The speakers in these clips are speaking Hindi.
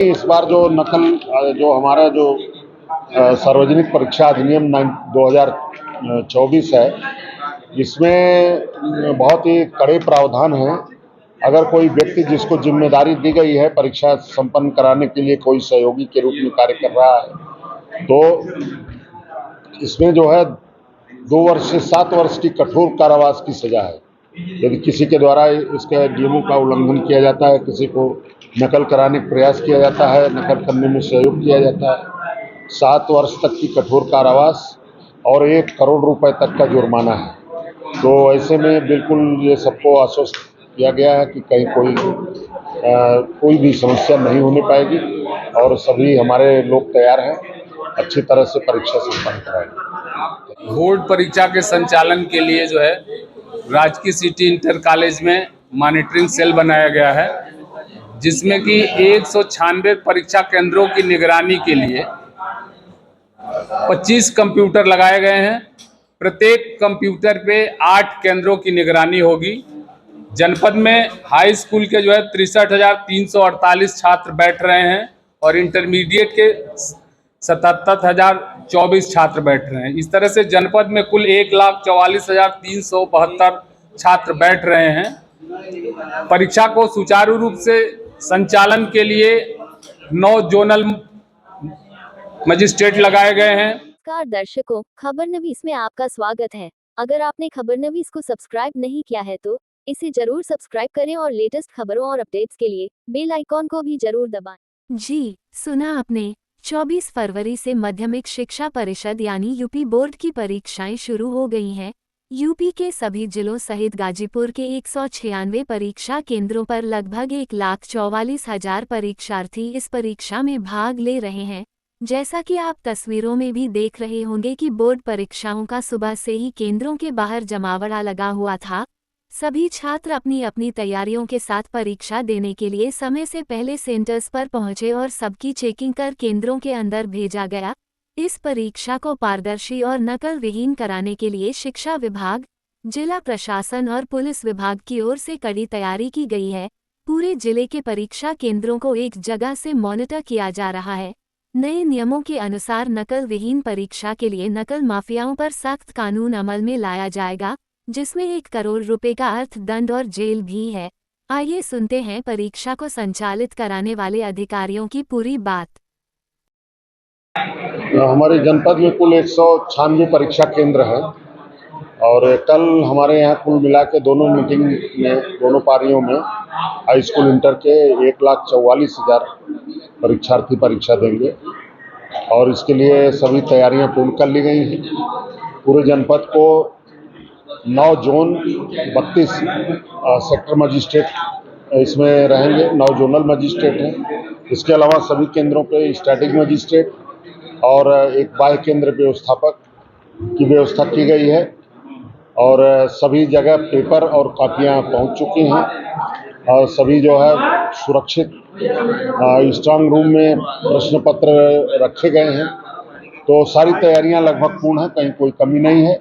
इस बार जो नकल जो हमारा जो सार्वजनिक परीक्षा अधिनियम 2024 है, इसमें बहुत ही कड़े प्रावधान हैं। अगर कोई व्यक्ति जिसको जिम्मेदारी दी गई है परीक्षा संपन्न कराने के लिए कोई सहयोगी के रूप में कार्य कर रहा है, तो इसमें जो है 2 वर्ष से 7 वर्ष की कठोर कारावास की सजा है। यदि किसी के द्वारा इसके नियमों का उल्लंघन किया जाता है, किसी को नकल कराने का प्रयास किया जाता है, नकल करने में सहयोग किया जाता है, 7 वर्ष तक की कठोर कारावास और 1 करोड़ रुपए तक का जुर्माना है। तो ऐसे में बिल्कुल ये सबको आश्वस्त किया गया है कि कहीं कोई भी समस्या नहीं होने पाएगी और सभी हमारे लोग तैयार हैं अच्छी तरह से परीक्षा संपन्न कराएंगे। बोर्ड परीक्षा के संचालन के लिए जो है राजकीय सिटी इंटर कॉलेज में मॉनिटरिंग सेल बनाया गया है, जिसमें कि 196 परीक्षा केंद्रों की निगरानी के लिए 25 कंप्यूटर लगाए गए हैं। प्रत्येक कंप्यूटर पे 8 केंद्रों की निगरानी होगी। जनपद में हाई स्कूल के जो है 63,348 छात्र बैठ रहे हैं और इंटरमीडिएट के 77,024 छात्र बैठ रहे हैं। इस तरह से जनपद में कुल 1,44,372 छात्र बैठ रहे हैं। परीक्षा को सुचारू रूप से संचालन के लिए 9 जोनल मजिस्ट्रेट लगाए गए हैं। नमस्कार दर्शकों, खबरनवीस में आपका स्वागत है। अगर आपने खबरनवीस को सब्सक्राइब नहीं किया है तो इसे जरूर सब्सक्राइब करें और लेटेस्ट खबरों और अपडेट्स के लिए बेल आइकॉन को भी जरूर दबाएं। जी सुना आपने, 24 फरवरी से माध्यमिक शिक्षा परिषद यानी यूपी बोर्ड की परीक्षाएं शुरू हो गई हैं। यूपी के सभी जिलों सहित गाजीपुर के 196 परीक्षा केंद्रों पर लगभग 1,44,000 परीक्षार्थी इस परीक्षा में भाग ले रहे हैं। जैसा कि आप तस्वीरों में भी देख रहे होंगे कि बोर्ड परीक्षाओं का सुबह से ही केंद्रों के बाहर जमावड़ा लगा हुआ था। सभी छात्र अपनी अपनी तैयारियों के साथ परीक्षा देने के लिए समय से पहले सेंटर्स पर पहुंचे और सबकी चेकिंग कर केंद्रों के अंदर भेजा गया। इस परीक्षा को पारदर्शी और नकल विहीन कराने के लिए शिक्षा विभाग, जिला प्रशासन और पुलिस विभाग की ओर से कड़ी तैयारी की गई है। पूरे जिले के परीक्षा केंद्रों को एक जगह से मॉनिटर किया जा रहा है। नए नियमों के अनुसार नकल विहीन परीक्षा के लिए नकल माफियाओं पर सख्त कानून अमल में लाया जाएगा, जिसमें 1 करोड़ रुपए का अर्थदंड और जेल भी है। आइए सुनते हैं परीक्षा को संचालित कराने वाले अधिकारियों की पूरी बात। हमारे जनपद में कुल 196 परीक्षा केंद्र हैं और कल हमारे यहाँ कुल मिला के दोनों मीटिंग में, दोनों पारियों में हाई स्कूल इंटर के 1,44,000 परीक्षार्थी परीक्षा देंगे और इसके लिए सभी तैयारियां पूर्ण कर ली गई हैं। पूरे जनपद को 9 जोन 32 सेक्टर मजिस्ट्रेट इसमें रहेंगे, 9 जोनल मजिस्ट्रेट हैं। इसके अलावा सभी केंद्रों पे स्टैटिक मजिस्ट्रेट और एक बाह्य केंद्र व्यवस्थापक की व्यवस्था की गई है और सभी जगह पेपर और कापियां पहुंच चुकी हैं और सभी जो है सुरक्षित स्ट्रांग रूम में प्रश्न पत्र रखे गए हैं। तो सारी तैयारियां लगभग पूर्ण हैं, कहीं कोई कमी नहीं है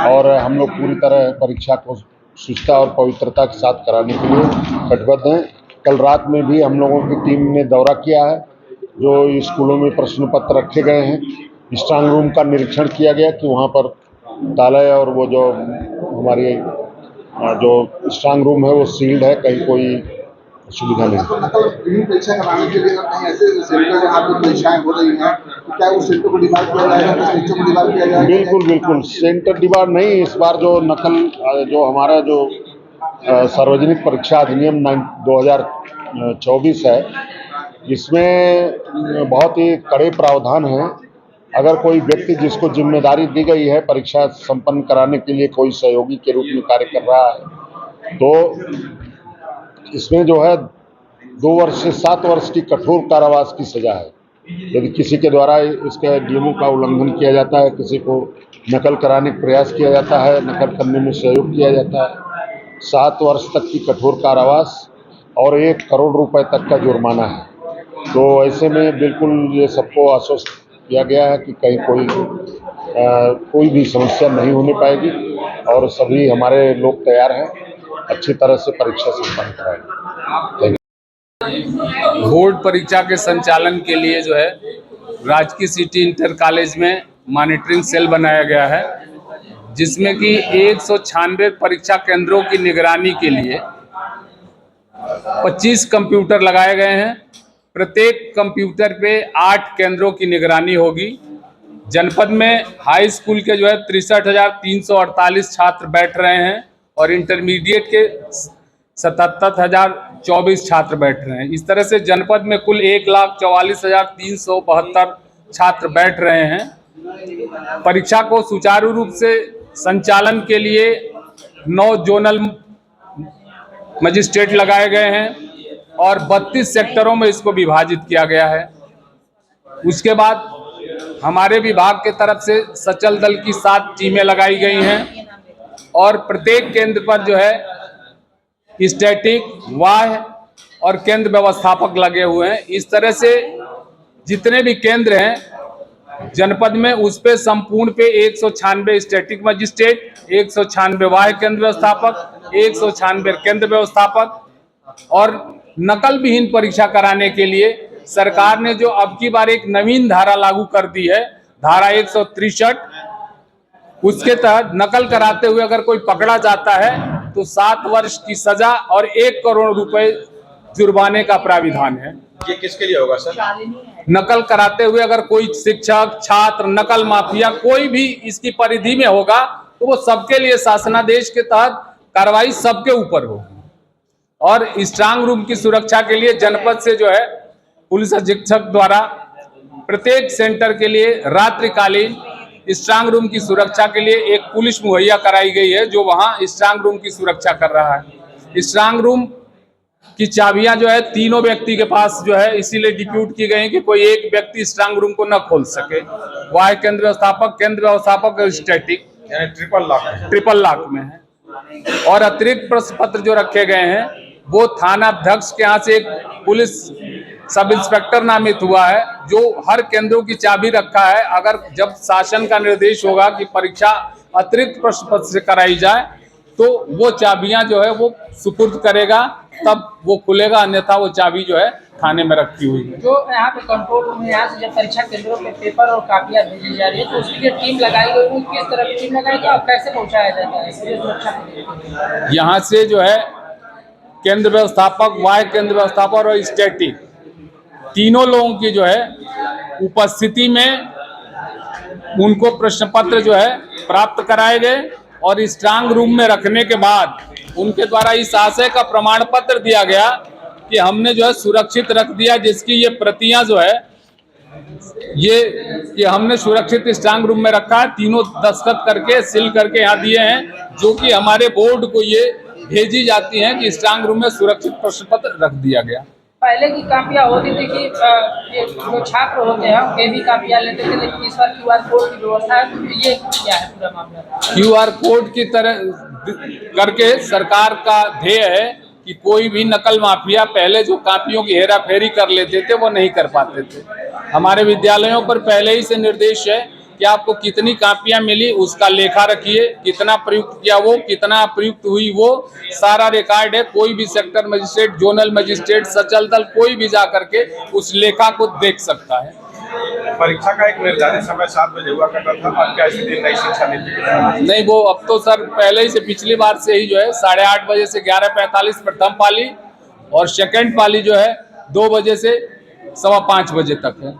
और हम लोग पूरी तरह परीक्षा को शुचिता और पवित्रता के साथ कराने के लिए कटिबद्ध हैं। कल रात में भी हम लोगों की टीम ने दौरा किया है, जो स्कूलों में प्रश्न पत्र रखे गए हैं, स्ट्रांग रूम का निरीक्षण किया गया कि वहाँ पर ताले और वो जो हमारी जो स्ट्रांग रूम है वो सील्ड है, कहीं कोई सुविधा नहीं। परीक्षा कराने के लिए कहीं ऐसे सेंटर जहाँ पे परीक्षाएं हो रही हैं, तो क्या उस सेंटर को डिवाइड किया जाएगा, किस सेंटर को डिवाइड किया जाएगा? बिल्कुल बिल्कुल, सेंटर डिवाइड नहीं। इस बार जो नकल जो हमारा जो सार्वजनिक परीक्षा अधिनियम 2024 है, इसमें बहुत ही कड़े प्रावधान हैं। अगर कोई व्यक्ति जिसको जिम्मेदारी दी गई है परीक्षा संपन्न कराने के लिए कोई सहयोगी के रूप में कार्य कर रहा है, तो इसमें जो है 2 वर्ष से 7 वर्ष की कठोर कारावास की सजा है। यदि किसी के द्वारा इसके नियमों का उल्लंघन किया जाता है, किसी को नकल कराने का प्रयास किया जाता है, नकल करने में सहयोग किया जाता है, 7 वर्ष तक की कठोर कारावास और 1 करोड़ रुपए तक का जुर्माना है। तो ऐसे में बिल्कुल ये सबको आश्वस्त किया गया है कि कहीं कोई भी समस्या नहीं होने पाएगी और सभी हमारे लोग तैयार हैं अच्छी तरह से परीक्षा संपन्न कराएंगे। बोर्ड परीक्षा के संचालन के लिए जो है राजकीय सिटी इंटर कॉलेज में मॉनिटरिंग सेल बनाया गया है, जिसमें कि 196 परीक्षा केंद्रों की निगरानी के लिए 25 कंप्यूटर लगाए गए हैं। प्रत्येक कंप्यूटर पे 8 केंद्रों की निगरानी होगी। जनपद में हाई स्कूल के जो है 63,348 छात्र बैठ रहे हैं और इंटरमीडिएट के 77,024 छात्र बैठ रहे हैं। इस तरह से जनपद में कुल 1,44,372 छात्र बैठ रहे हैं। परीक्षा को सुचारू रूप से संचालन के लिए 9 जोनल मजिस्ट्रेट लगाए गए हैं और 32 सेक्टरों में इसको विभाजित किया गया है। उसके बाद हमारे विभाग के तरफ से सचल दल की 7 टीमें लगाई गई हैं और प्रत्येक केंद्र पर जो है स्टैटिक, वाह्य और केंद्र व्यवस्थापक लगे हुए हैं। इस तरह से जितने भी केंद्र हैं जनपद में उस पे संपूर्ण पे 196 स्टैटिक मजिस्ट्रेट, 196 वाह्य केंद्र व्यवस्थापक, 196 केंद्र व्यवस्थापक और नकल विहीन परीक्षा कराने के लिए सरकार ने जो अब की बार एक नवीन धारा लागू कर दी है, धारा 163, उसके तहत नकल कराते हुए अगर कोई पकड़ा जाता है तो 7 वर्ष की सजा और 1 करोड़ रुपए जुर्माने का प्राविधान है। ये किसके लिए होगा सर? नकल कराते हुए अगर कोई शिक्षक, छात्र, नकल माफिया कोई भी इसकी परिधि में होगा तो वो सबके लिए शासनादेश के तहत कार्रवाई सबके ऊपर होगी। और स्ट्रांग रूम की सुरक्षा के लिए जनपद से जो है पुलिस अधीक्षक द्वारा प्रत्येक सेंटर के लिए रात्रिकालीन स्ट्रांग रूम की सुरक्षा के लिए एक पुलिस मुहैया कराई गई है जो वहां स्ट्रांग रूम की सुरक्षा कर रहा है। स्ट्रांग रूम की चाबियां जो है तीनों व्यक्ति के पास जो है इसीलिए डिप्यूट की गई कि कोई एक व्यक्ति स्ट्रांग रूम को न खोल सके। वाह्य केंद्र व्यवस्थापक और स्टैटिक यानी ट्रिपल लॉक में है। और अतिरिक्त प्रश्न पत्र जो रखे गए हैं वो थाना अध्यक्ष के यहाँ से एक पुलिस सब इंस्पेक्टर नामित हुआ है जो हर केंद्रों की चाबी रखा है। अगर जब शासन का निर्देश होगा कि परीक्षा अतिरिक्त प्रश्न पत्र से कराई जाए तो वो चाबियां जो है वो सुपुर्द करेगा, तब वो खुलेगा, अन्यथा वो चाबी जो है थाने में रखी हुई है। जो यहाँ पे कंट्रोल रूम है, यहाँ से जब परीक्षा केंद्रों पे पेपर और कापियां भेजी जा रही है तो उसके लिए टीम लगाई गई, किस तरह की टीम लगाई गई और कैसे पहुँचाया जाता है सुरक्षा के लिए? यहाँ से जो है केंद्र व्यवस्थापक, वाह्य केंद्र व्यवस्थापक और स्टैटिक तीनों लोगों की जो है उपस्थिति में उनको प्रश्न पत्र जो है प्राप्त कराए गए और स्ट्रांग रूम में रखने के बाद उनके द्वारा इस आशय का प्रमाण पत्र दिया गया कि हमने जो है सुरक्षित रख दिया, जिसकी ये प्रतियां जो है ये हमने सुरक्षित स्ट्रांग रूम में रखा है। तीनों दस्तखत करके सील करके यहाँ दिए हैं जो कि हमारे बोर्ड को ये भेजी जाती हैं कि स्ट्रांग रूम में सुरक्षित प्रश्न पत्र रख दिया गया। पहले की कापियां होती थी कि जो छात्र होते हैं उनके भी कापियां लेते थे, लेकिन इस बार QR कोड की व्यवस्था है, तो ये क्या है पूरा मामला? QR कोड की तरह करके सरकार का ध्येय है कि कोई भी नकल माफिया पहले जो कापियों की हेरा फेरी कर लेते थे वो नहीं कर पाते थे। हमारे विद्यालयों पर पहले ही से निर्देश है कि आपको कितनी कापियां मिली उसका लेखा रखिए, कितना प्रयुक्त किया वो, कितना प्रयुक्त हुई वो सारा रिकॉर्ड है। कोई भी सेक्टर मजिस्ट्रेट, जोनल मजिस्ट्रेट, सचल दल कोई भी जा करके उस लेखा को देख सकता है। परीक्षा का एक निर्धारित समय 7 बजे हुआ करता था, अब क्या स्थिति नई शिक्षा नीति की? नहीं, वो अब तो सर पहले ही से पिछली बार से ही जो है 8:30 बजे से 11:45 प्रथम पाली और सेकेंड पाली जो है 2 बजे से 5:15 बजे तक है।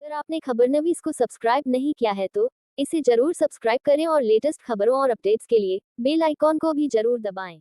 अगर आपने खबरनवीस को सब्सक्राइब नहीं किया है तो इसे जरूर सब्सक्राइब करें और लेटेस्ट खबरों और अपडेट्स के लिए बेल आइकॉन को भी जरूर दबाएं।